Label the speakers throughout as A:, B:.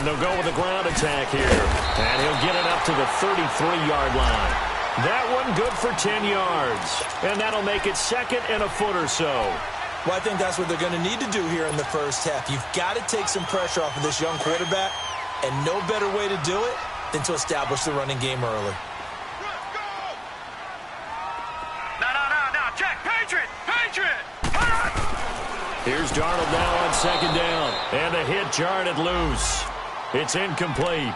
A: And they'll go with a ground attack here. And he'll get it up to the 33-yard line. That one good for 10 yards. And that'll make it second and a foot or so.
B: Well, I think that's what they're going to need to do here in the first half. You've got to take some pressure off of this young quarterback, and no better way to do it than to establish the running game early.
C: No, check, Patriot!
A: Here's Darnold now on second down. And the hit jarred it loose. It's incomplete.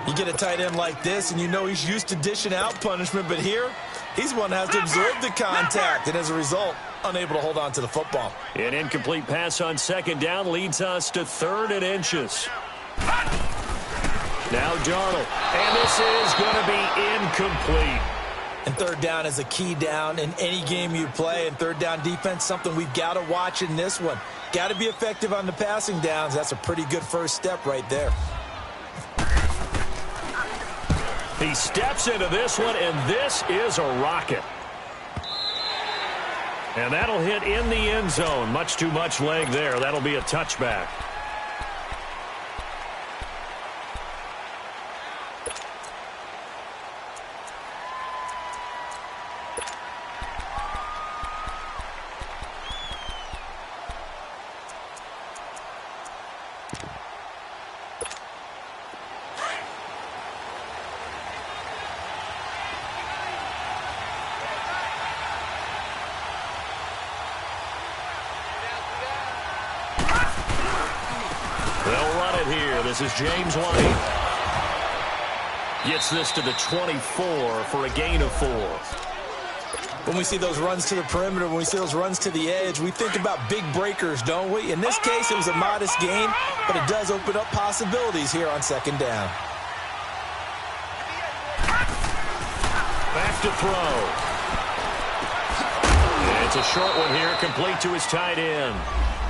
B: You get a tight end like this, and you know he's used to dishing out punishment, but here, he's one that has to absorb the contact, and as a result, unable to hold on to the football.
A: An incomplete pass on second down leads us to 3rd and inches. Now Darnold, and this is going to be incomplete.
B: And 3rd down is a key down in any game you play, and 3rd down defense, something we've got to watch in this one. Got to be effective on the passing downs. That's a pretty good first step right there.
A: He steps into this one, and this is a rocket. And that'll hit in the end zone. Much too much leg there. That'll be a touchback. This is James White. Gets this to the 24 for a gain of 4.
B: When we see those runs to the perimeter, when we see those runs to the edge, we think about big breakers, don't we? In this case, it was a modest gain, but it does open up possibilities here on second down.
A: Back to throw. It's a short one here, complete to his tight end.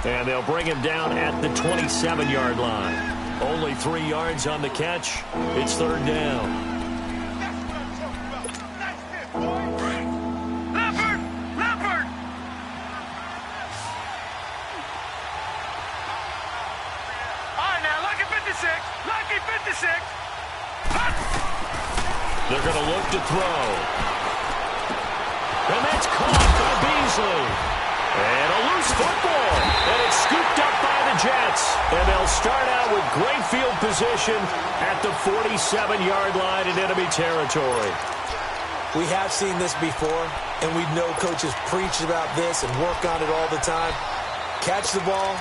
A: And they'll bring him down at the 27-yard line. Only 3 yards on the catch. It's 3rd down.
C: Leopard! All right, now, lucky 56.
A: They're going to look to throw. And that's caught by Beasley. And a loose football. And it's scooped up by the Jets. And they'll start out with great field position at the 47-yard line in enemy territory.
B: We have seen this before, and we know coaches preach about this and work on it all the time. Catch the ball.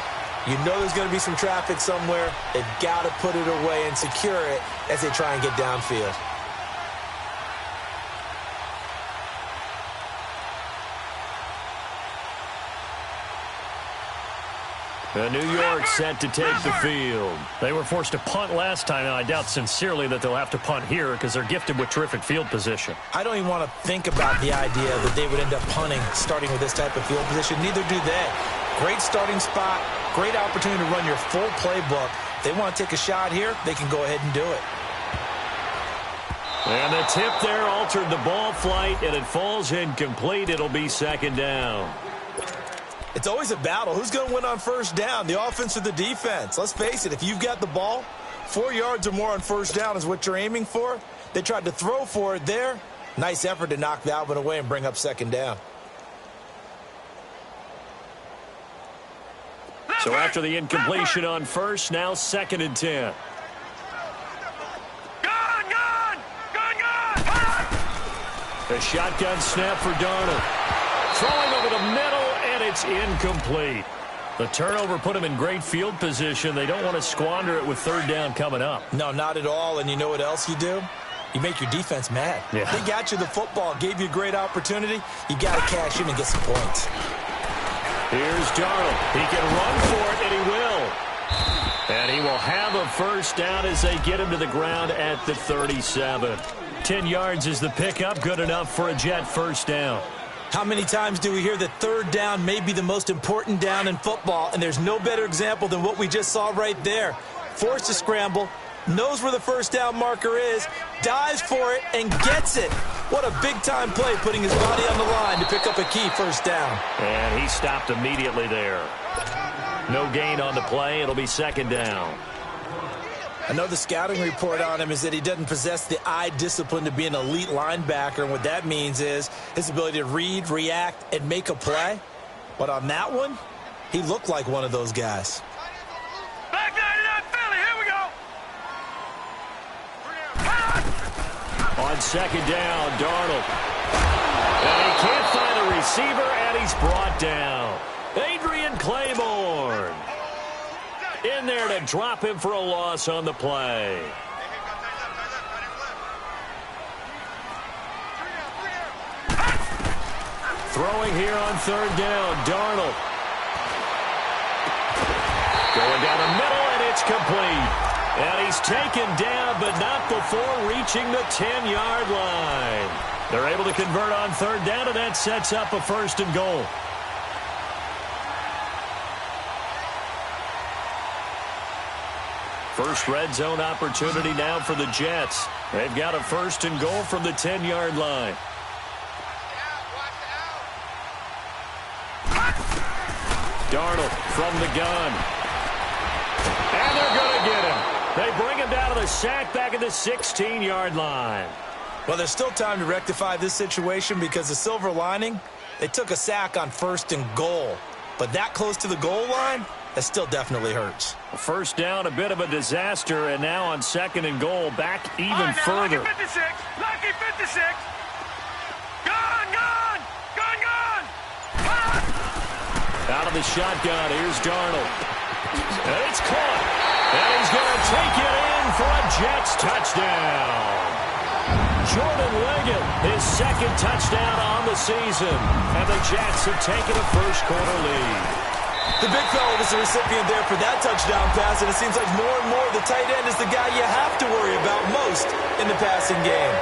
B: You know there's going to be some traffic somewhere. They've got to put it away and secure it as they try and get downfield.
A: New York set to take the field. They were forced to punt last time, and I doubt sincerely that they'll have to punt here because they're gifted with terrific field position.
B: I don't even want to think about the idea that they would end up punting starting with this type of field position. Neither do they. Great starting spot, great opportunity to run your full playbook. If they want to take a shot here, they can go ahead and do it.
A: And the tip there altered the ball flight, and it falls incomplete. It'll be second down.
B: It's always a battle. Who's going to win on first down, the offense or the defense? Let's face it, if you've got the ball, 4 yards or more on first down is what you're aiming for. They tried to throw for it there. Nice effort to knock that one away and bring up second down.
A: So after the incompletion on first, now 2nd and 10. A shotgun snap for Darnold. Throwing over the middle, and it's incomplete. The turnover put him in great field position. They don't want to squander it with 3rd down coming up.
B: No, not at all. And you know what else you do? You make your defense mad.
A: Yeah.
B: They got you the football, gave you a great opportunity. You got to cash in and get some points.
A: Here's Darnold. He can run for it, and he will. And he will have a first down as they get him to the ground at the 37. 10 yards is the pickup, good enough for a Jet first down.
B: How many times do we hear that 3rd down may be the most important down in football, and there's no better example than what we just saw right there. Forced to scramble, knows where the first down marker is, dives for it, and gets it. What a big-time play, putting his body on the line to pick up a key first down.
A: And he stopped immediately there. No gain on the play. It'll be 2nd down.
B: I know the scouting report on him is that he doesn't possess the eye discipline to be an elite linebacker, and what that means is his ability to read, react, and make a play. But on that one, he looked like one of those guys.
C: Back 99 Philly, here we go.
A: On second down, Darnold. And he can't find a receiver, and he's brought down. Adrian Claiborne in there to drop him for a loss on the play. Throwing here on third down, Darnold. Going down the middle, and it's complete. And he's taken down, but not before reaching the 10-yard line. They're able to convert on third down, and that sets up a first and goal. First red zone opportunity now for the Jets. They've got a first and goal from the 10-yard line. Darnold from the gun. And they're going to get him. They bring him down to the sack back at the 16-yard line.
B: Well, there's still time to rectify this situation because the silver lining, they took a sack on first and goal. But that close to the goal line, that still definitely hurts.
A: First down, a bit of a disaster, and now on second and goal, back even further.
C: Lucky 56, lucky 56. Gone, gone, gone, gone.
A: Out of the shotgun, here's Darnold. And it's caught. And he's going to take it in for a Jets touchdown. Jordan Leggett, his second touchdown on the season. And the Jets have taken a first-quarter lead.
B: The big fella was the recipient there for that touchdown pass, and it seems like more and more the tight end is the guy you have to worry about most in the passing game.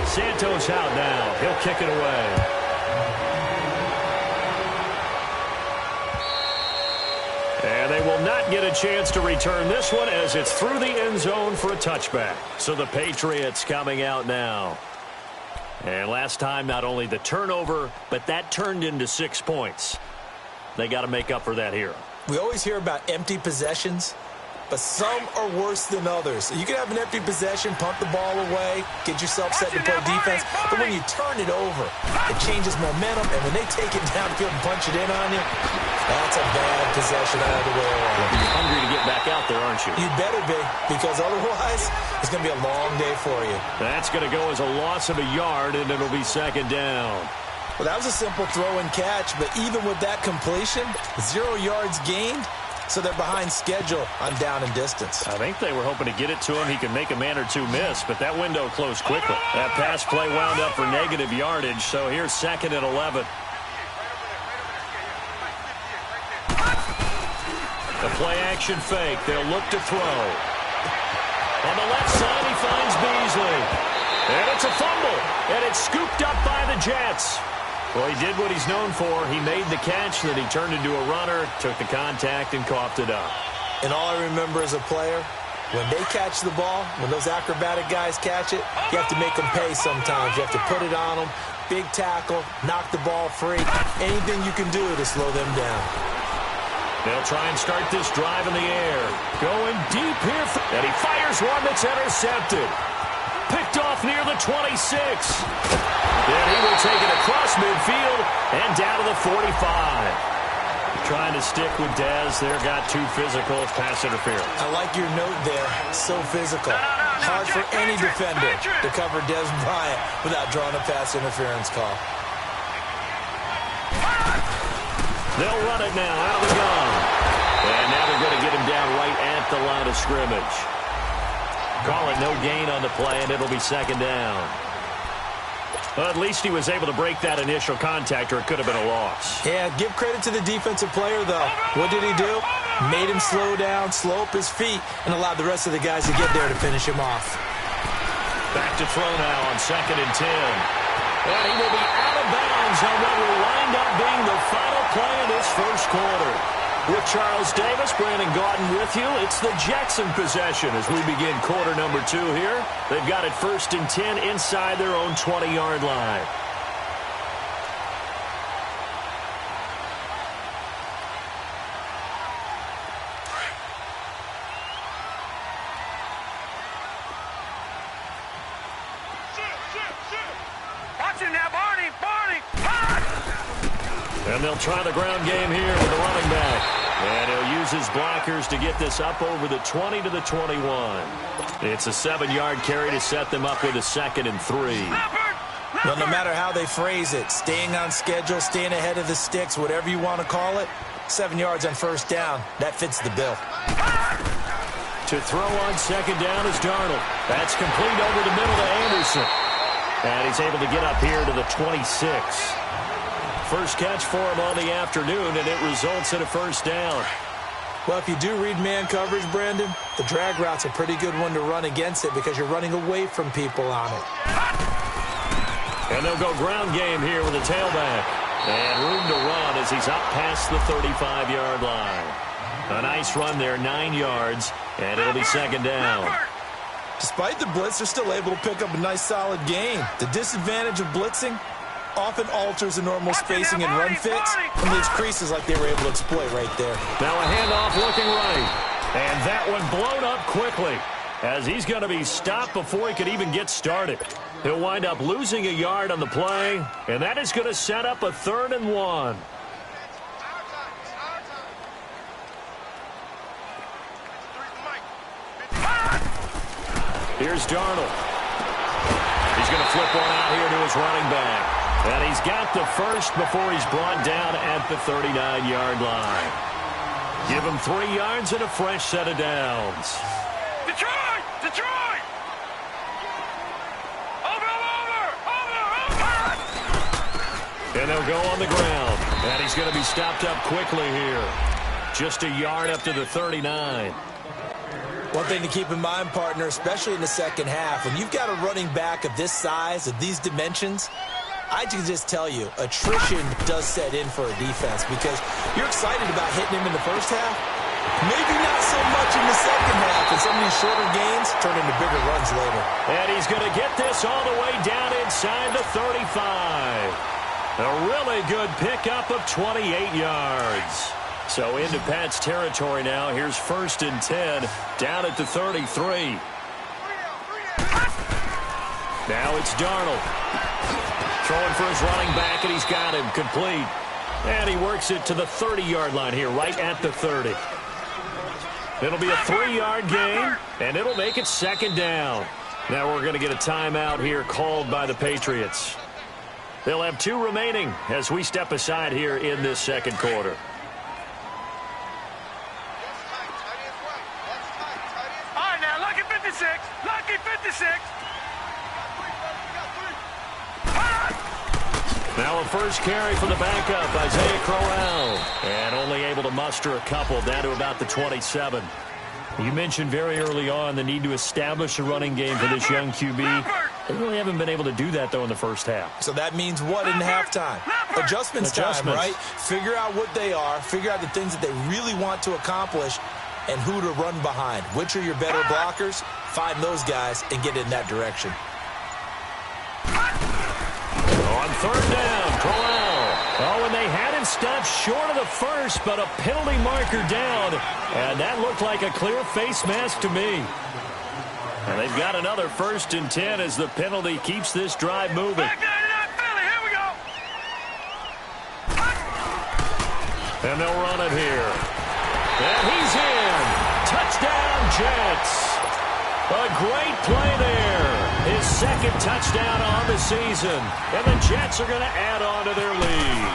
A: Santos out now. He'll kick it away. And they will not get a chance to return this one as it's through the end zone for a touchback. So the Patriots coming out now. And last time, not only the turnover, but that turned into 6 points. They got to make up for that here.
B: We always hear about empty possessions, but some are worse than others. You can have an empty possession, punt the ball away, get yourself set to play defense, but when you turn it over, it changes momentum, and when they take it downfield and punch it in on you, that's a bad possession all the way around.
A: You're hungry to get back out there, aren't you?
B: You'd better be, because otherwise, it's going to be a long day for you.
A: That's going to go as a loss of a yard, and it'll be second down.
B: Well, that was a simple throw and catch, but even with that completion, 0 yards gained, so they're behind schedule on down and distance.
A: I think they were hoping to get it to him. He could make a man or two miss, but that window closed quickly. That pass play wound up for negative yardage, so here's second and 11. The play-action fake. They'll look to throw. On the left side, he finds Beasley. And it's a fumble. And it's scooped up by the Jets. Well, he did what he's known for. He made the catch, then he turned into a runner, took the contact, and coughed it up.
B: And all I remember as a player, when they catch the ball, when those acrobatic guys catch it, you have to make them pay sometimes. You have to put it on them, big tackle, knock the ball free. Anything you can do to slow them down.
A: They'll try and start this drive in the air. Going deep here. And he fires one that's intercepted. Picked off near the 26. Then he will take it across midfield and down to the 45. Trying to stick with Dez there. Got too physical. Pass interference.
B: I like your note there. So physical. Hard for any defender to cover Dez Bryant without drawing a pass interference call.
A: They'll run it now out of the gun. And now they're going to get him down right at the line of scrimmage. Call it no gain on the play, and it'll be second down. Well, at least he was able to break that initial contact, or it could have been a loss.
B: Yeah, give credit to the defensive player, though. What did he do? Made him slow down, slow up his feet, and allowed the rest of the guys to get there to finish him off.
A: Back to throw now on second and 10. And he will be out of bounds on what will wind up being the final play of this first quarter. With Charles Davis, Brandon Gaudin with you. It's the Jets in possession as we begin quarter number 2 here. They've got it first and 10 inside their own 20-yard line. And they'll try the ground game here with the running back. And he'll use his blockers to get this up over the 20 to the 21. It's a 7-yard carry to set them up with a 2nd and 3.
B: Well, no matter how they phrase it, staying on schedule, staying ahead of the sticks, whatever you want to call it, 7 yards on first down, that fits the bill.
A: To throw on 2nd down is Darnold. That's complete over the middle to Anderson. And he's able to get up here to the 26. First catch for him on the afternoon, and it results in a first down.
B: Well, if you do read man coverage, Brandon, the drag route's a pretty good one to run against it because you're running away from people on it.
A: And they'll go ground game here with a tailback. And room to run as he's up past the 35-yard line. A nice run there, 9 yards, and it'll be 2nd down.
B: Despite the blitz, they're still able to pick up a nice, solid gain. The disadvantage of blitzing often alters the normal spacing and run fits and leaves creases like they were able to exploit right there.
A: Now a handoff looking right. And that one blown up quickly as he's going to be stopped before he could even get started. He'll wind up losing a yard on the play, and that is going to set up a 3rd and 1. Here's Darnold. He's going to flip one out here to his running back. And he's got the first before he's brought down at the 39-yard line. Give him 3 yards and a fresh set of downs.
C: Detroit! Detroit! Over!
A: And they'll go on the ground. And he's going to be stopped up quickly here. Just a yard up to the 39.
B: One thing to keep in mind, partner, especially in the second half, when you've got a running back of this size, of these dimensions, I can just tell you, attrition does set in for a defense because you're excited about hitting him in the first half. Maybe not so much in the second half, and some of these shorter gains turn into bigger runs later.
A: And he's going to get this all the way down inside the 35. A really good pickup of 28 yards. So into Pat's territory now. Here's 1st and 10 down at the 33. Now it's Darnold. Throwing for his running back, and he's got him complete. And he works it to the 30-yard line here, right at the 30. It'll be a 3-yard gain, and it'll make it 2nd down. Now we're going to get a timeout here called by the Patriots. They'll have 2 remaining as we step aside here in this second quarter.
C: All right, now, lucky 56. Lucky 56.
A: Now a first carry for the backup, Isaiah Crowell. And only able to muster a couple down to about the 27. You mentioned very early on the need to establish a running game for this young QB. They really haven't been able to do that, though, in the first half.
B: So that means what in halftime? Adjustments time, right? Figure out what they are, figure out the things that they really want to accomplish, and who to run behind. Which are your better blockers? Find those guys and get in that direction.
A: On 3rd down, Crowell. Oh, and they had him stopped short of the first, but a penalty marker down. And that looked like a clear face mask to me. And they've got another 1st and 10 as the penalty keeps this drive moving.
C: Back down to that Philly. Here we go.
A: And they'll run it here. And he's in. Touchdown, Jets. A great play there. His 2nd touchdown on the season. And the Jets are going to add on to their lead.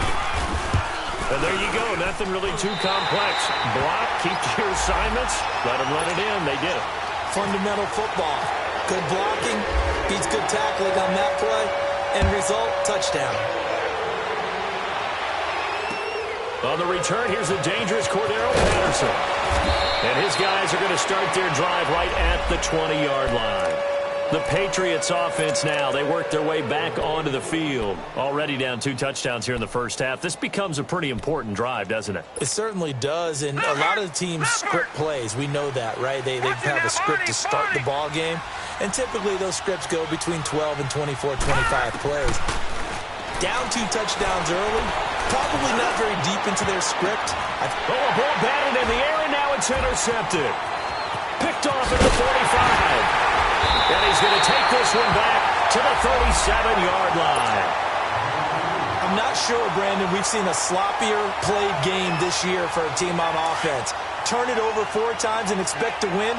A: And there you go. Nothing really too complex. Block, keep to your assignments. Let them run it in. They did it.
B: Fundamental football. Good blocking beats good tackling on that play. End result, touchdown.
A: On the return, here's a dangerous Cordero Patterson. And his guys are going to start their drive right at the 20-yard line. The Patriots offense now, they work their way back onto the field. Already down 2 touchdowns here in the first half. This becomes a pretty important drive, doesn't it?
B: It certainly does, and a lot of the teams script plays. We know that, right? They have a script to start the ball game, and typically those scripts go between 12 and 24, 25 plays. Down 2 touchdowns early, probably not very deep into their script.
A: A ball batted in the air, and now it's intercepted. Picked off at the 45. And he's going to take this one back to the 37-yard line.
B: I I'm not sure, Brandon, we've seen a sloppier played game this year for a team on offense. Turn it over 4 times and expect to win?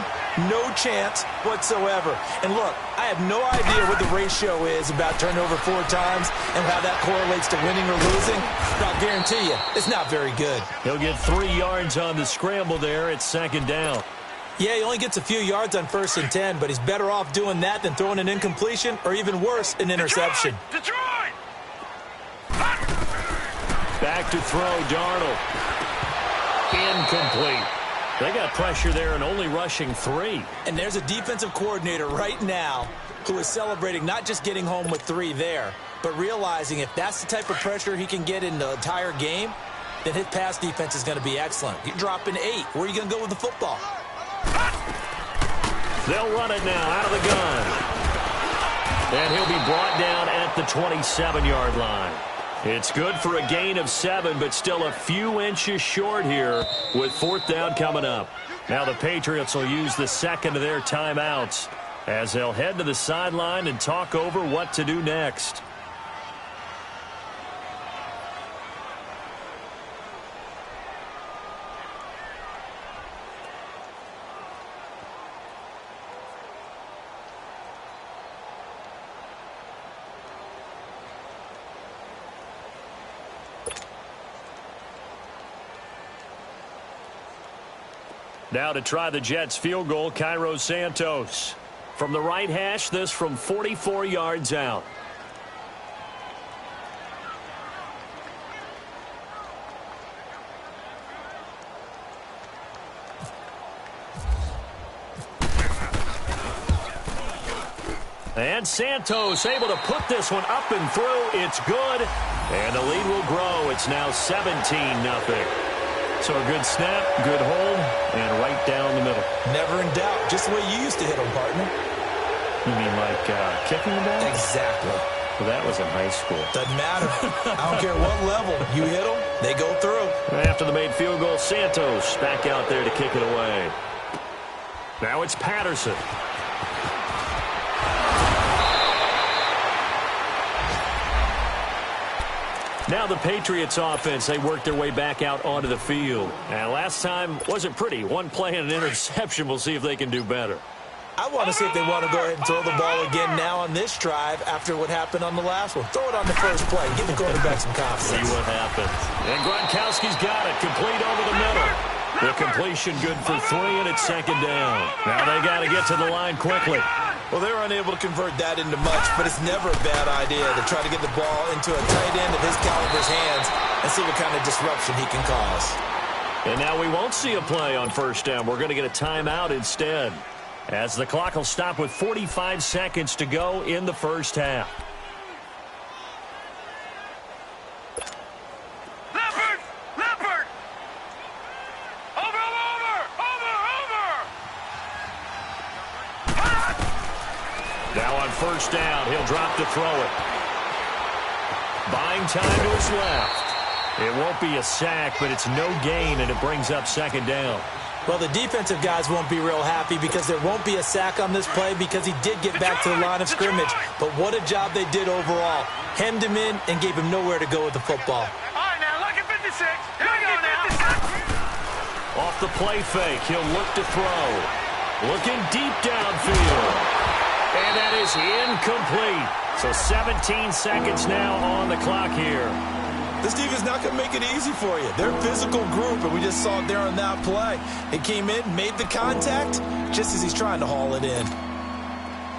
B: No chance whatsoever. And look, I have no idea what the ratio is about turnover 4 times and how that correlates to winning or losing, but I'll guarantee you, it's not very good.
A: He'll get 3 yards on the scramble there at 2nd down.
B: Yeah, he only gets a few yards on 1st and 10, but he's better off doing that than throwing an incompletion or even worse, an interception.
C: Detroit!
A: Back to throw, Darnold. Incomplete. They got pressure there and only rushing 3.
B: And there's a defensive coordinator right now who is celebrating not just getting home with 3 there, but realizing if that's the type of pressure he can get in the entire game, then his pass defense is going to be excellent. You're dropping 8. Where are you going to go with the football?
A: They'll run it now out of the gun. And he'll be brought down at the 27-yard line. It's good for a gain of 7, but still a few inches short here with 4th down coming up. Now the Patriots will use the second of their timeouts as they'll head to the sideline and talk over what to do next. Now to try the Jets field goal, Cairo Santos. From the right hash, this from 44 yards out. And Santos able to put this one up and through. It's good. And the lead will grow. It's now 17-0. So a good snap, good hold, and right down the middle.
B: Never in doubt. Just the way you used to hit them, partner.
A: You mean like kicking the ball?
B: Exactly.
A: Well, that was in high school.
B: Doesn't matter. I don't care what level. You hit them, they go through.
A: After the made field goal, Santos back out there to kick it away. Now it's Patterson. Now the Patriots offense, they worked their way back out onto the field. And last time wasn't pretty. One play and an interception. We'll see if they can do better.
B: I want to see if they want to go ahead and throw the ball again now on this drive after what happened on the last one. Throw it on the first play. Give the quarterback some confidence.
A: See what happens. And Gronkowski's got it. Complete over the middle. The completion good for 3, and it's 2nd down. Now they got to get to the line quickly.
B: Well, they're unable to convert that into much, but it's never a bad idea to try to get the ball into a tight end of his caliber's hands and see what kind of disruption he can cause.
A: And now we won't see a play on 1st down. We're going to get a timeout instead, as the clock will stop with 45 seconds to go in the 1st half. Now on 1st down, he'll drop to throw it. Buying time to his left. It won't be a sack, but it's no gain, and it brings up 2nd down.
B: Well, the defensive guys won't be real happy because there won't be a sack on this play because he did get back to the line of scrimmage. But what a job they did overall. Hemmed him in and gave him nowhere to go with the football.
C: All right, now, look at 56. Here we go now.
A: Off the play fake, he'll look to throw. Looking deep downfield. And that is incomplete. So 17 seconds now on the clock here.
B: This defense is not going to make it easy for you. They're a physical group, and we just saw it there on that play. It came in, made the contact, just as he's trying to haul it in.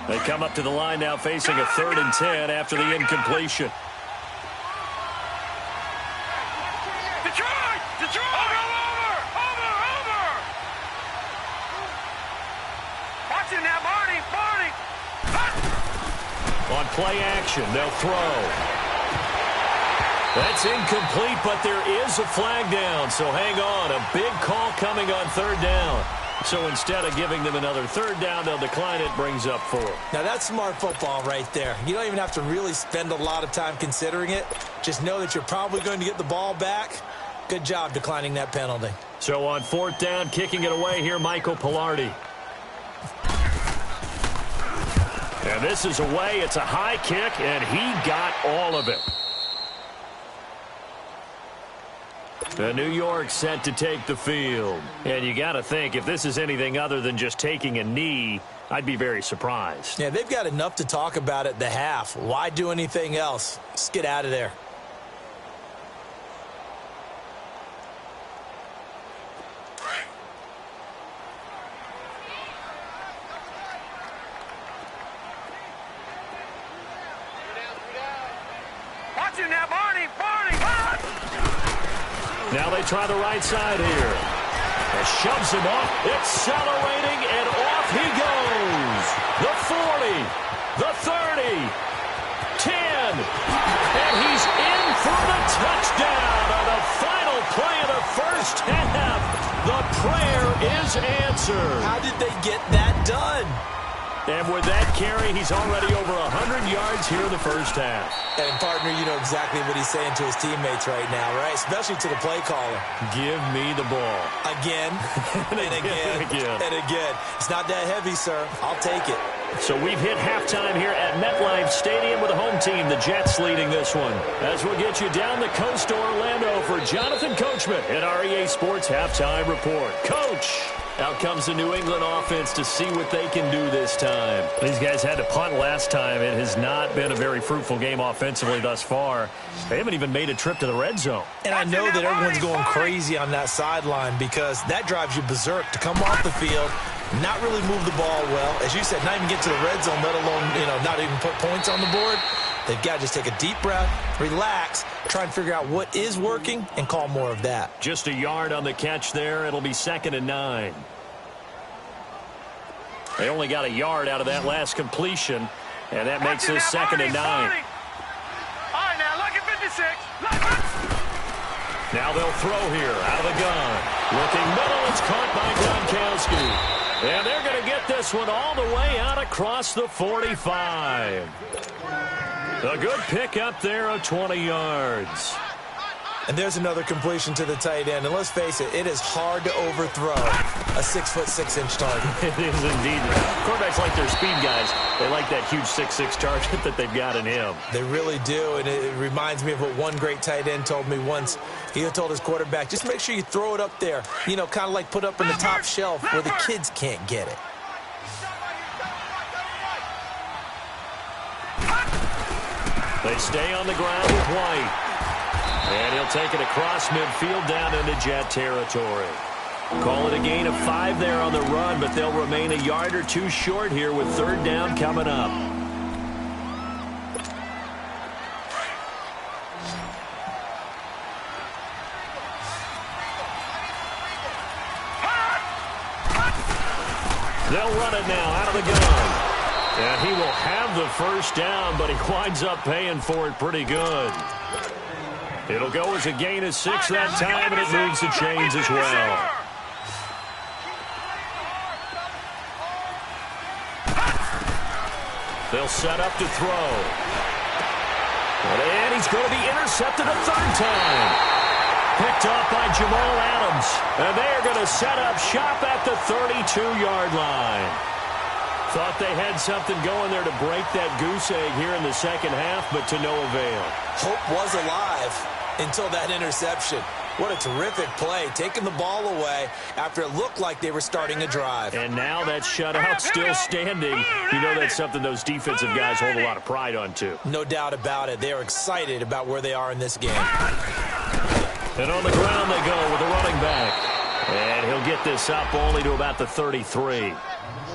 A: They come up to the line now facing a 3rd and 10 after the incompletion.
C: Detroit! Detroit! Over! Watch it now, Barney!
A: On play action, they'll throw. That's incomplete, but there is a flag down, so hang on. A big call coming on 3rd down. So instead of giving them another 3rd down, they'll decline it, brings up 4.
B: Now that's smart football right there. You don't even have to really spend a lot of time considering it. Just know that you're probably going to get the ball back. Good job declining that penalty.
A: So on 4th down, kicking it away here, Michael Pilardi. And this is away. It's a high kick, and he got all of it. The New York set to take the field. And you got to think, if this is anything other than just taking a knee, I'd be very surprised.
B: Yeah, they've got enough to talk about at the half. Why do anything else? Just get out of there.
C: Watch it now, Barney!
A: Now they try the right side here. It shoves him off, accelerating, and off he goes. The 40, the 30, 10, and he's in for the touchdown on the final play of the first half. The prayer is answered.
B: How did they get that done?
A: And with that carry, he's already over 100 yards here in the first half.
B: And, partner, you know exactly what he's saying to his teammates right now, right? Especially to the play caller.
A: Give me the ball.
B: Again, and again, and again. It's not that heavy, sir. I'll take it.
A: So we've hit halftime here at MetLife Stadium with the home team, the Jets, leading this one. As we'll get you down the coast to Orlando for Jonathan Coachman at REA Sports Halftime Report. Coach! Out comes the New England offense to see what they can do this time. These guys had to punt last time. It has not been a very fruitful game offensively thus far. They haven't even made a trip to the red zone.
B: And I know that everyone's going crazy on that sideline because that drives you berserk to come off the field, not really move the ball well. As you said, not even get to the red zone, let alone, not even put points on the board. They've got to just take a deep breath, relax, try and figure out what is working, and call more of that.
A: Just a yard on the catch there. It'll be 2nd and 9. They only got a yard out of that last completion, and that makes this 2nd and 9.
C: All right, now, look at 56.
A: Now they'll throw here out of the gun. Looking middle, it's caught by Gronkowski. And they're going to get this one all the way out across the 45. A good pickup there of 20 yards.
B: And there's another completion to the tight end. And let's face it is hard to overthrow a 6'6" target.
A: It is indeed. Quarterbacks like their speed guys. They like that huge 6'6" target that they've got in him.
B: They really do. And it reminds me of what one great tight end told me once. He told his quarterback, just make sure you throw it up there. Kind of like put up in the top shelf where the kids can't get it.
A: They stay on the ground with White. And he'll take it across midfield down into Jet territory. Call it a gain of 5 there on the run, but they'll remain a yard or two short here with 3rd down coming up. They'll run it now out of the gun. And he will have the first down, but he winds up paying for it pretty good. It'll go as a gain of 6 that time, and it moves the chains as well. They'll set up to throw. And he's going to be intercepted a 3rd time. Picked up by Jamal Adams. And they are going to set up shop at the 32-yard line. Thought they had something going there to break that goose egg here in the second half, but to no avail.
B: Hope was alive until that interception. What a terrific play, taking the ball away after it looked like they were starting a drive.
A: And now that shutout still standing. You know that's something those defensive guys hold a lot of pride on, too.
B: No doubt about it. They are excited about where they are in this game.
A: And on the ground they go with the running back. And he'll get this up only to about the 33.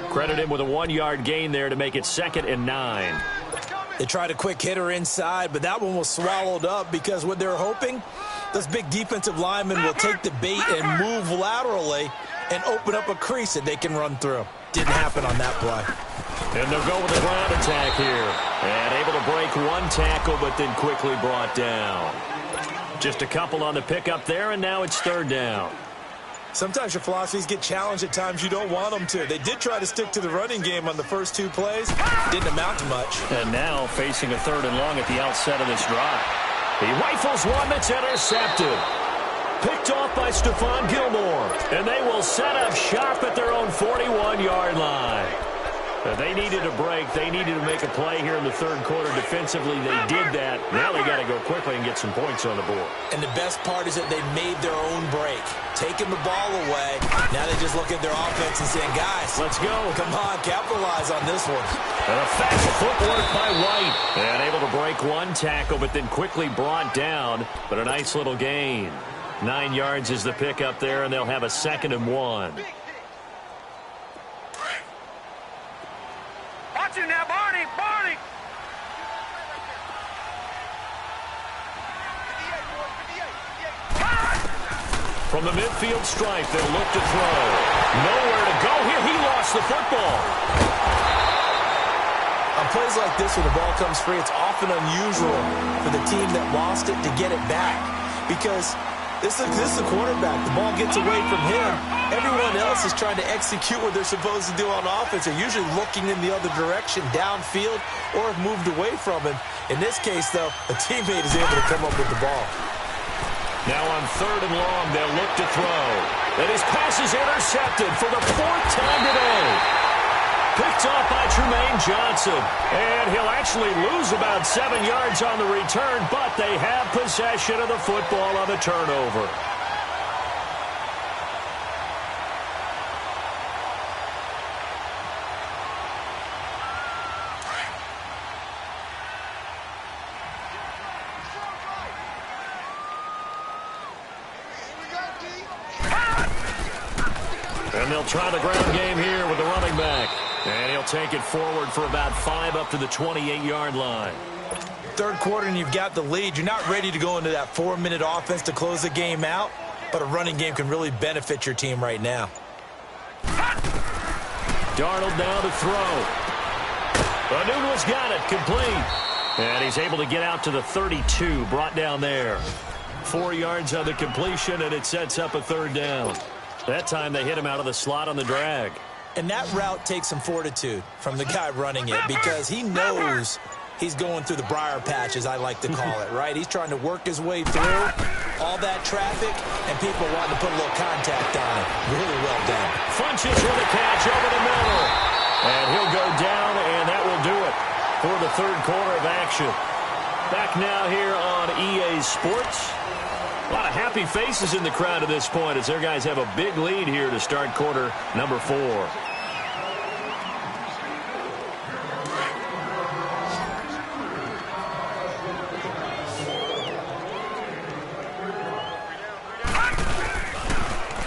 A: Credit him with a 1-yard gain there to make it 2nd and 9.
B: They tried a quick hitter inside, but that one was swallowed up because what they're hoping, those big defensive linemen will take the bait and move laterally and open up a crease that they can run through. Didn't happen on that play.
A: And they'll go with the ground attack here. And able to break 1 tackle, but then quickly brought down. Just a couple on the pickup there, and now it's 3rd down.
B: Sometimes your philosophies get challenged at times you don't want them to. They did try to stick to the running game on the first 2 plays. Didn't amount to much.
A: And now facing a 3rd and long at the outset of this drive. He rifles one that's intercepted. Picked off by Stephon Gilmore. And they will set up shop at their own 41-yard line. They needed a break. They needed to make a play here in the third quarter. Defensively, they did that. Now they got to go quickly and get some points on the board.
B: And the best part is that they made their own break. Taking the ball away. Now they just look at their offense and saying, guys,
A: let's go.
B: Come on, capitalize on this one.
A: And a fast footwork by White. And able to break one tackle, but then quickly brought down. But a nice little gain. 9 yards is the pickup there, and they'll have a 2nd and 1.
C: Watch him now, Barney! Barney!
A: From the midfield stripe, they'll look to throw. Nowhere to go here. He lost the football.
B: On plays like this, when the ball comes free, it's often unusual for the team that lost it to get it back. Because this is the quarterback. The ball gets away from him. Everyone else is trying to execute what they're supposed to do on offense. They're usually looking in the other direction, downfield, or have moved away from him. In this case, though, a teammate is able to come up with the ball.
A: Now on 3rd and long, they'll look to throw. And his pass is intercepted for the 4th time today. Picked off by Tremaine Johnson. And he'll actually lose about 7 yards on the return, but they have possession of the football on the turnover. And they'll try the ground game here with the running back. And he'll take it forward for about 5 up to the 28-yard line.
B: Third quarter and you've got the lead. You're not ready to go into that 4-minute offense to close the game out, but a running game can really benefit your team right now.
A: Darnold now to throw. Anunua's got it, complete. And he's able to get out to the 32, brought down there. 4 yards on the completion, and it sets up a 3rd down. That time they hit him out of the slot on the drag.
B: And that route takes some fortitude from the guy running it because he knows he's going through the briar patch, as I like to call it, right? He's trying to work his way through all that traffic, and people wanting to put a little contact on it. Really well done.
A: Funches with a catch over the middle. And he'll go down, and that will do it for the third quarter of action. Back now here on EA Sports. A lot of happy faces in the crowd at this point as their guys have a big lead here to start quarter number 4.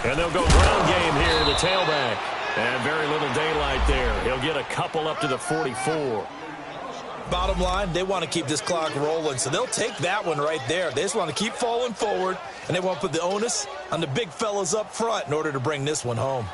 A: And they'll go ground game here, the tailback. And very little daylight there. He'll get a couple up to the 44.
B: Bottom line, they want to keep this clock rolling, so they'll take that one right there. They just want to keep falling forward, and they want to put the onus on the big fellas up front in order to bring this one home.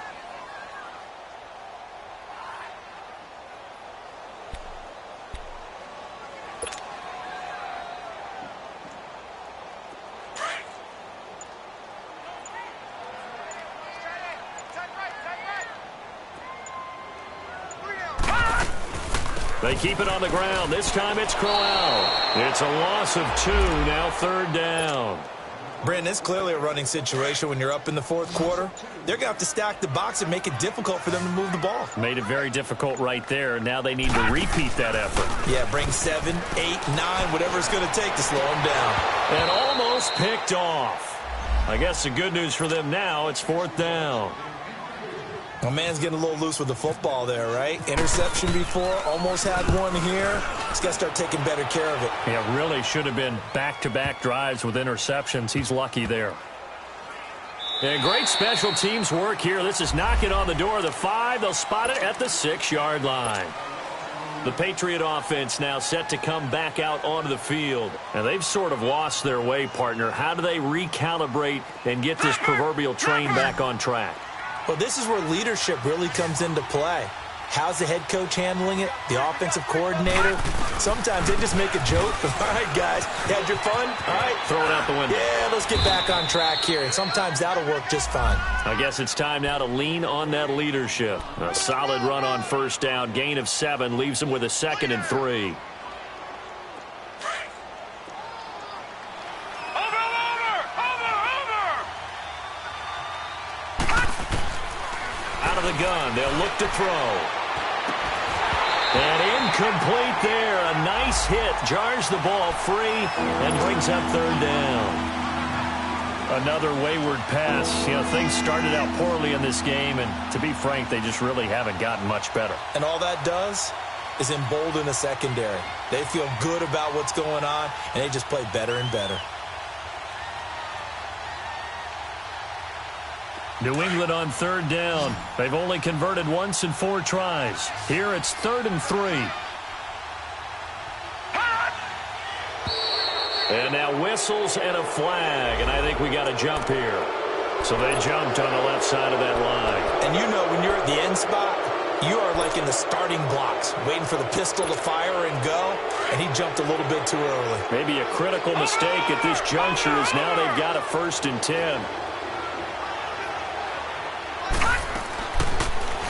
A: They keep it on the ground. This time it's Crowell. It's a loss of 2, now 3rd down.
B: Brandon, it's clearly a running situation when you're up in the 4th quarter. They're going to have to stack the box and make it difficult for them to move the ball.
A: Made it very difficult right there. Now they need to repeat that effort.
B: Yeah, bring 7, 8, 9, whatever it's going to take to slow them down.
A: And almost picked off. I guess the good news for them now, it's 4th down.
B: My man's getting a little loose with the football there, right? Interception before, almost had one here. He's got to start taking better care of it.
A: Yeah, really should have been back-to-back drives with interceptions. He's lucky there. And great special teams work here. This is knocking on the door of the 5. They'll spot it at the 6-yard line. The Patriot offense now set to come back out onto the field. And they've sort of lost their way, partner. How do they recalibrate and get this proverbial train back on track?
B: Well, this is where leadership really comes into play. How's the head coach handling it? The offensive coordinator? Sometimes they just make a joke. All right, guys, you had your fun? All right.
A: Throw it out the window.
B: Yeah, let's get back on track here. And sometimes that'll work just fine.
A: I guess it's time now to lean on that leadership. A solid run on 1st down. Gain of 7 leaves them with a 2nd and 3.
C: Over!
A: The gun. They'll look to throw. And incomplete there. A nice hit. Jars the ball free and brings up third down. Another wayward pass. Things started out poorly in this game, and to be frank, they just really haven't gotten much better.
B: And all that does is embolden the secondary. They feel good about what's going on, and they just play better and better.
A: New England on third down. They've only converted once in 4 tries. Here it's 3rd and 3. And now whistles and a flag, and I think we got a jump here. So they jumped on the left side of that line.
B: And when you're at the end spot, you are like in the starting blocks, waiting for the pistol to fire and go, and he jumped a little bit too early.
A: Maybe a critical mistake at this juncture is now they've got a 1st and 10.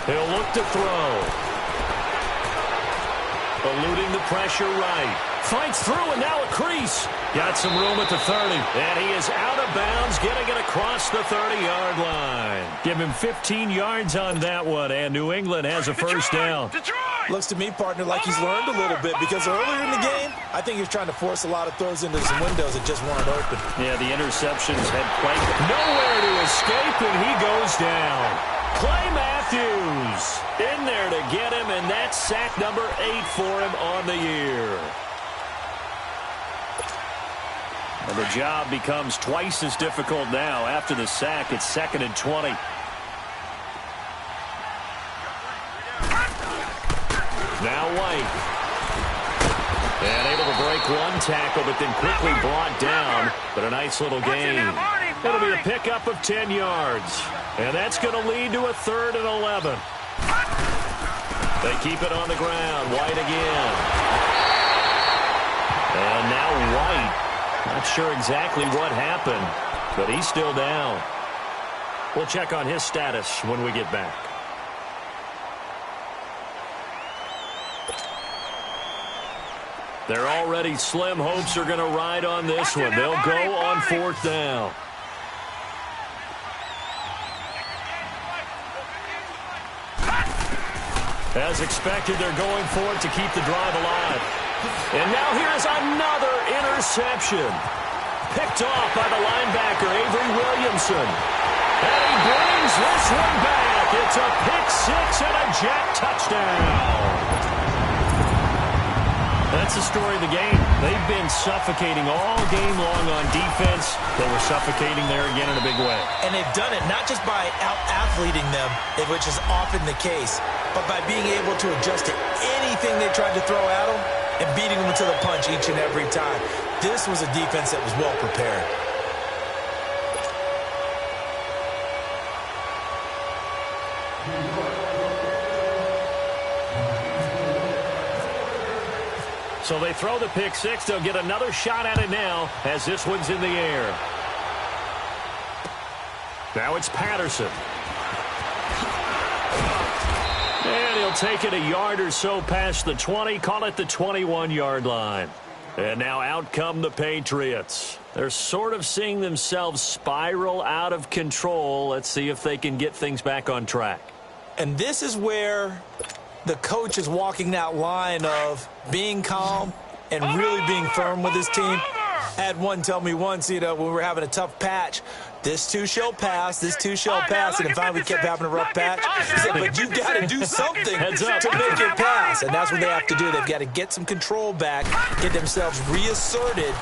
A: He'll look to throw. Eluding the pressure right. Fights through and now a crease. Got some room at the 30. And he is out of bounds, getting it across the 30-yard line. Give him 15 yards on that one, and New England has a 1st down.
B: Looks to me, partner, like he's learned a little bit, because earlier in the game, I think he was trying to force a lot of throws into some windows that just weren't open.
A: Yeah, the interceptions had played nowhere to escape, and he goes down. Clay Matthews in there to get him, and that's sack number 8 for him on the year. And the job becomes twice as difficult now. After the sack, it's 2nd and 20. Now White. And able to break one tackle, but then quickly brought down. But a nice little gain. It'll be a pickup of 10 yards. And that's going to lead to a 3rd and 11. They keep it on the ground. White again. And now White. Not sure exactly what happened, but he's still down. We'll check on his status when we get back. Their already slim hopes are going to ride on this one. They'll go on 4th down. As expected, they're going for it to keep the drive alive. And now here's another interception. Picked off by the linebacker, Avery Williamson. And he brings this one back. It's a pick 6 and a Jet touchdown. That's the story of the game. They've been suffocating all game long on defense. They were suffocating there again in a big way.
B: And they've done it not just by out-athleting them, which is often the case, but by being able to adjust to anything they tried to throw at them and beating them to the punch each and every time. This was a defense that was well prepared.
A: So they throw the pick 6. They'll get another shot at it now as this one's in the air. Now it's Patterson. And he'll take it a yard or so past the 20, call it the 21-yard line. And now out come the Patriots. They're sort of seeing themselves spiral out of control. Let's see if they can get things back on track.
B: And this is where the coach is walking that line of being calm and really being firm with his team. I had one tell me once, when we were having a tough patch, this too shall pass, this too shall pass, and finally we kept having a rough patch. He said, but you got to do something to make it pass, and that's what they have to do. They've got to get some control back, get themselves reasserted,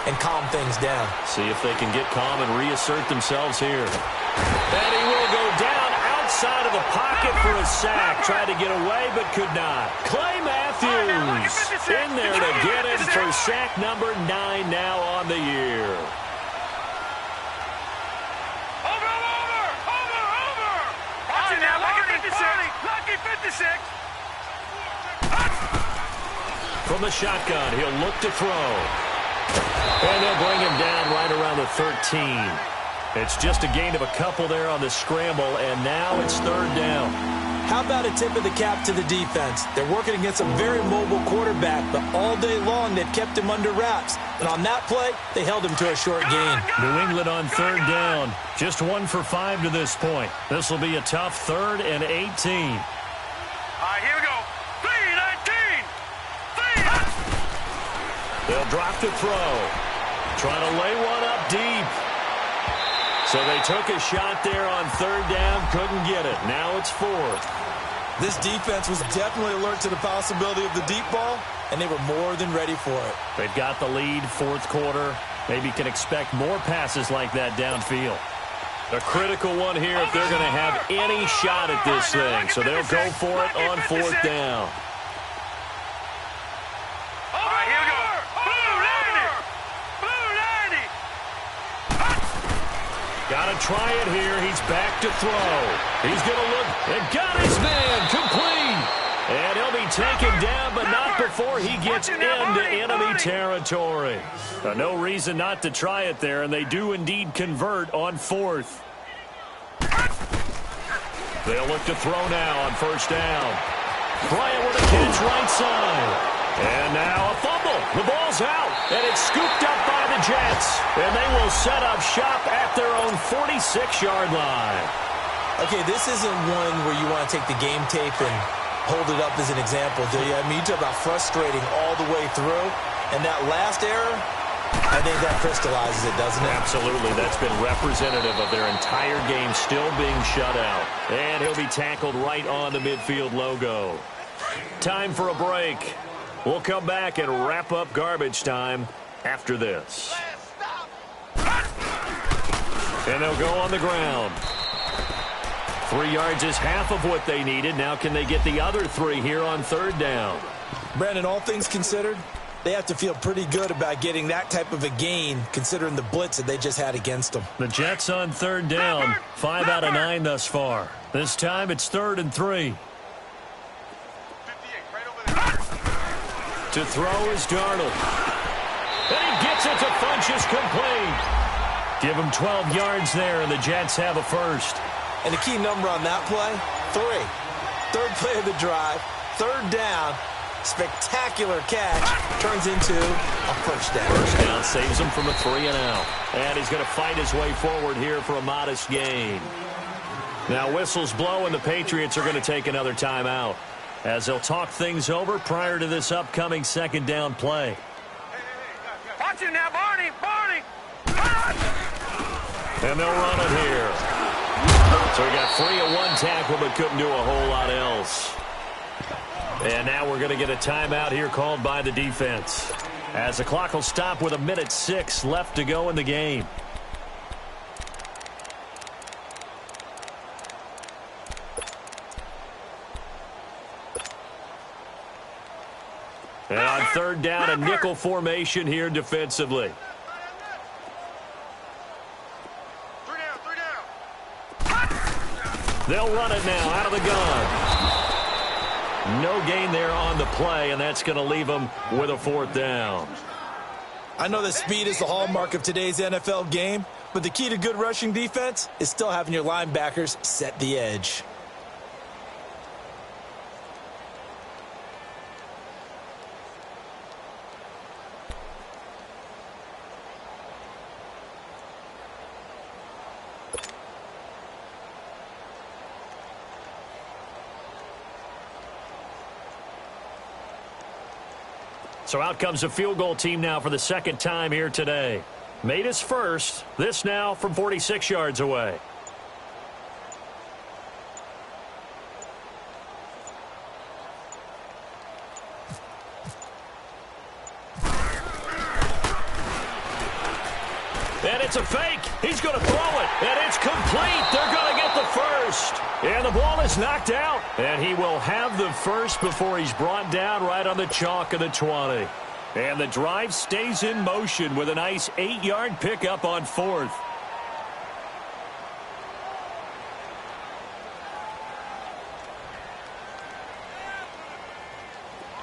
B: and calm things down.
A: See if they can get calm and reassert themselves here. And he will go down outside of the pocket for a sack. Tried to get away, but could not. Clay Matthews in there to get him for sack number 9 now on the year.
C: Lucky 56.
A: From the shotgun, he'll look to throw. And they'll bring him down right around the 13. It's just a gain of a couple there on the scramble, and now it's 3rd down.
B: How about a tip of the cap to the defense? They're working against a very mobile quarterback, but all day long they've kept him under wraps. And on that play, they held him to a short gain.
A: New England on 3rd down. Just 1 for 5 to this point. This will be a tough 3rd and 18.
C: All right, here we go. 3-19.
A: They'll drop to throw. Trying to lay one up deep. So they took a shot there on third down, couldn't get it. Now it's fourth.
B: This defense was definitely alert to the possibility of the deep ball, and they were more than ready for it.
A: They've got the lead, fourth quarter. Maybe can expect more passes like that downfield. A critical one here if they're going to have any shot at this thing. So they'll go for it on fourth down. Got to try it here. He's back to throw. He's going to look and got his man complete. And he'll be taken down, but not before he gets into enemy territory. No reason not to try it there, and they do indeed convert on fourth. They'll look to throw now on first down. Bryant with a catch right side. And now a fumble. The ball's out, and it's scooped up by the Jets. And they will set up shop at their own 46-yard line.
B: Okay, this isn't one where you want to take the game tape and hold it up as an example, do you? I mean, you talk about frustrating all the way through. And that last error, I think that crystallizes it, doesn't it?
A: Absolutely. That's been representative of their entire game still being shut out. And he'll be tackled right on the midfield logo. Time for a break. We'll come back and wrap up garbage time after this. And they'll go on the ground. 3 yards is half of what they needed. Now can they get the other 3 here on third down?
B: Brandon, all things considered, they have to feel pretty good about getting that type of a gain considering the blitz that they just had against them.
A: The Jets on third down, 5 out of 9 thus far. This time it's 3rd and 3. To throw is Darnold. And he gets it to Funchess complete. Give him 12 yards there, and the Jets have a first.
B: And the key number on that play, 3. Third play of the drive, third down, spectacular catch, turns into a first down.
A: First down saves him from a 3 and out. And he's going to fight his way forward here for a modest gain. Now whistles blow, and the Patriots are going to take another timeout as they'll talk things over prior to this upcoming second down play.
C: Watch it now, Barney! Barney!
A: And they'll run it here. So he got free of one tackle but couldn't do a whole lot else. And now we're going to get a timeout here called by the defense, as the clock will stop with 1:06 left to go in the game. And on third down, a nickel formation here defensively. They'll run it now out of the gun. No gain there on the play, and that's going to leave them with a 4th down.
B: I know that speed is the hallmark of today's NFL game, but the key to good rushing defense is still having your linebackers set the edge.
A: So out comes a field goal team now for the second time here today. Made his first. This now from 46 yards away. And it's a fake. He's going to throw it. And it's complete. They're going to get the first. And the ball is knocked out. And he will have the first before he's brought down right on the chalk of the 20. And the drive stays in motion with a nice 8-yard pickup on 4th.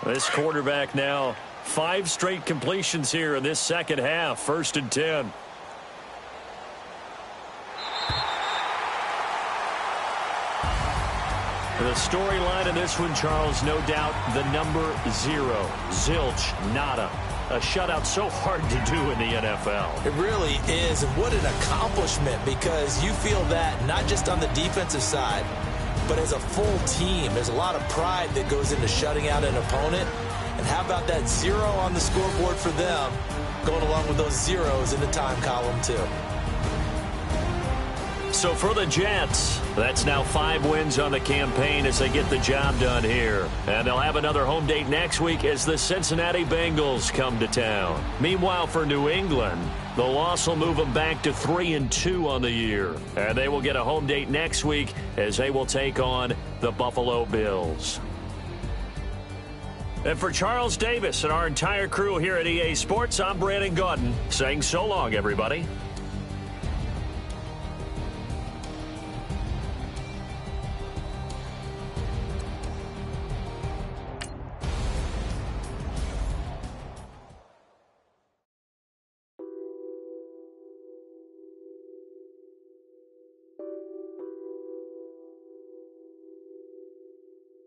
A: This quarterback now 5 straight completions here in this second half. 1st and 10. The storyline in this one, Charles, no doubt the number 0. Zilch, nada. A shutout so hard to do in the NFL.
B: It really is, and what an accomplishment, because you feel that not just on the defensive side, but as a full team. There's a lot of pride that goes into shutting out an opponent, and How about that 0 on the scoreboard for them, going along with those zeros in the time column, too.
A: So for the Jets, that's now 5 wins on the campaign as they get the job done here. And they'll have another home date next week as the Cincinnati Bengals come to town. Meanwhile, for New England, the loss will move them back to 3-2 on the year. And they will get a home date next week as they will take on the Buffalo Bills. And for Charles Davis and our entire crew here at EA Sports, I'm Brandon Gaudin saying so long, everybody.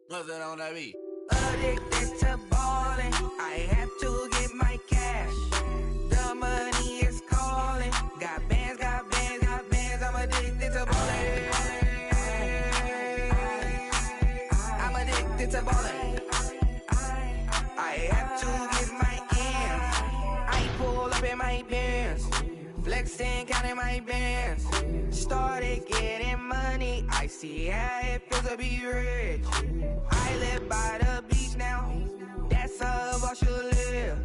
D: What's that on that beat?
E: Addicted to ballin', I have to get my cash. The money is calling. Got bands, got bands, got bands. I'm addicted to ballin'. I'm addicted to ballin'. I have to get my ends. I pull up in my pants, flexing, counting my bands. Started getting money. I see how it feels to be rich. I live by the beach now, that's how I should live.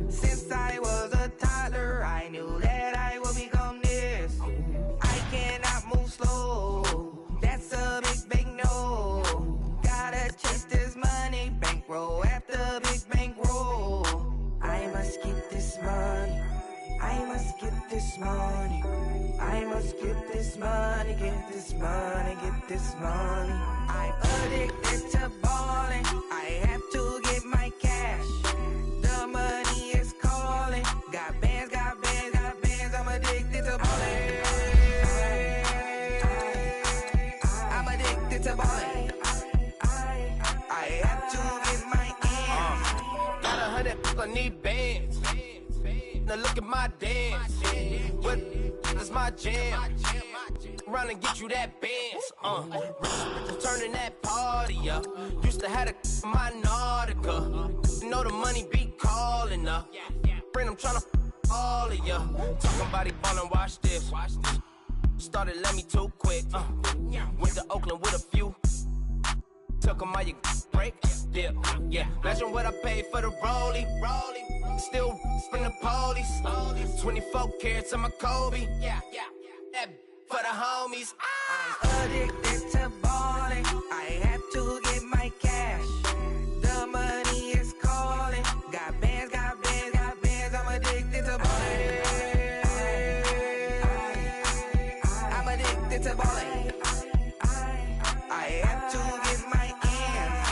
E: Since I was a toddler, I knew that I would become this. I cannot move slow, that's a big no. Gotta chase this money, bankroll after big bankroll. I must get this money, I must get this money. I must get this money, get this money, get this money. I'm addicted to ballin', I have to get my cash. The money is calling. Got bands, got bands, got bands. I'm addicted to ballin'. I'm addicted to ballin'. I have to get my ends.
D: Got 100, I need bands. Now look at my dance. What is my jam? Run and get you that bands. Turning that party up. Used to have a my Nautica. Know the money be calling up. Friend, I'm tryna all of ya. Talking about he ballin', watch this. Started let me too quick. Went to Oakland with a few. Took 'em all you break. Dip. Yeah. Imagine what I paid for the rollie. Still from the police. 24 carats on my Kobe. Yeah. That for the homies.
E: I'm addicted to ballin'. I have to get my cash. The money is calling. Got bands, got bands, got bands. I'm addicted to ballin'. I'm addicted to ballin'. I have to get my ends.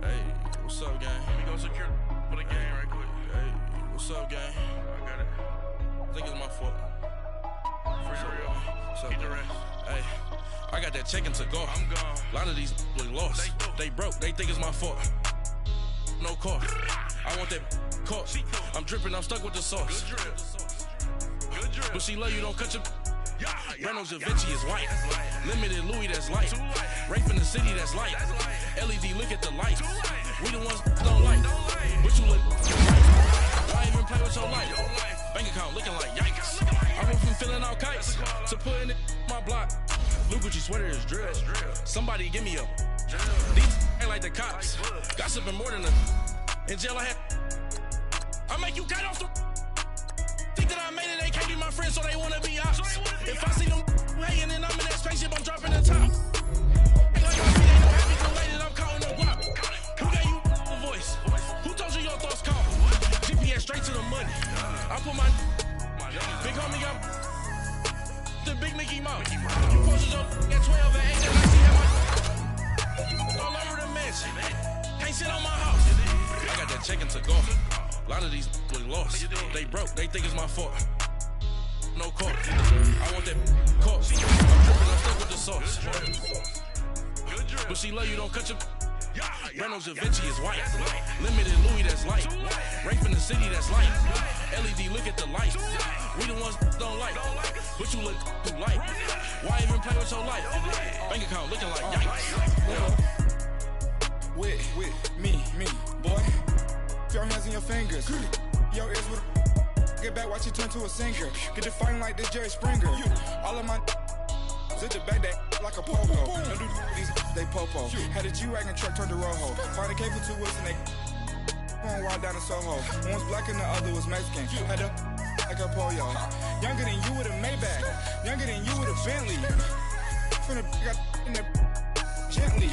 F: Hey, what's up, gang?
C: Let me go secure for the game right quick.
F: Hey, what's up, gang?
C: I got it.
F: I think it's my fault.
C: For real.
F: What's up,
C: Keep the
F: gang?
C: rest.
F: Hey, I got that chicken to go.
C: I'm gone.
F: A lot of these look lost. They broke. They think it's my fault. No car. I want that car. I'm dripping. I'm stuck with the sauce.
C: Good drip. Good drip.
F: But she love you. Don't cut your.
C: Yeah.
F: Reynolds Da Vinci is white.
C: That's light.
F: Limited Louis, that's light.
C: Too light.
F: Rape in the city, that's light.
C: That's light.
F: LED, look at the lights.
C: Too light.
F: We the ones don't like.
C: Don't like.
F: But you look right. Why even play with your life?
C: Your life.
F: Bank account looking like yikes. I went from filling out kites to putting it in my block. Blue Gucci sweater is drill. Somebody give me a. These ain't like the cops. Gossiping more than a. In jail I had. I make you cut off the. Think that I made it, they can't be my friends, so they wanna be ops. If I see them hating and I'm in that spaceship, I'm dropping the top. Ain't like I see they know happy related, I'm counting no guap. Who gave you the voice? Who told you your thoughts count? GPS straight to the money. I put my big homie got the big Mickey Mouse. You posted your at 12 and 8, and I see how my all over the mansion. Can't sit on my house. I got that chicken to go. A lot of these look lost. They broke, they think it's my fault. no cork. I want that cork. I'm stuck with the sauce. But she love you, don't cut your. Reynolds Da Vinci is white. Limited Louis, that's light. Rape in the city, that's light. LED, look at the lights. We the ones don't like. But you look through light. Why even play with your life? Bank account looking like yikes.
G: Yeah. With me, boy. Your hands in your fingers. Your ears with. Get back, watch you turn to a singer. Get to fighting like this Jerry Springer. All of my. Zip the back that like a pogo. Don't do these, they popo. Had a G-Wagon truck turned to Rojo. Find a cable 2 wheels and they going wild down in Soho. One was black and the other was Mexican. Had a like a pollo. Younger than you with a Maybach. Younger than you with a Bentley. From the got in the gently.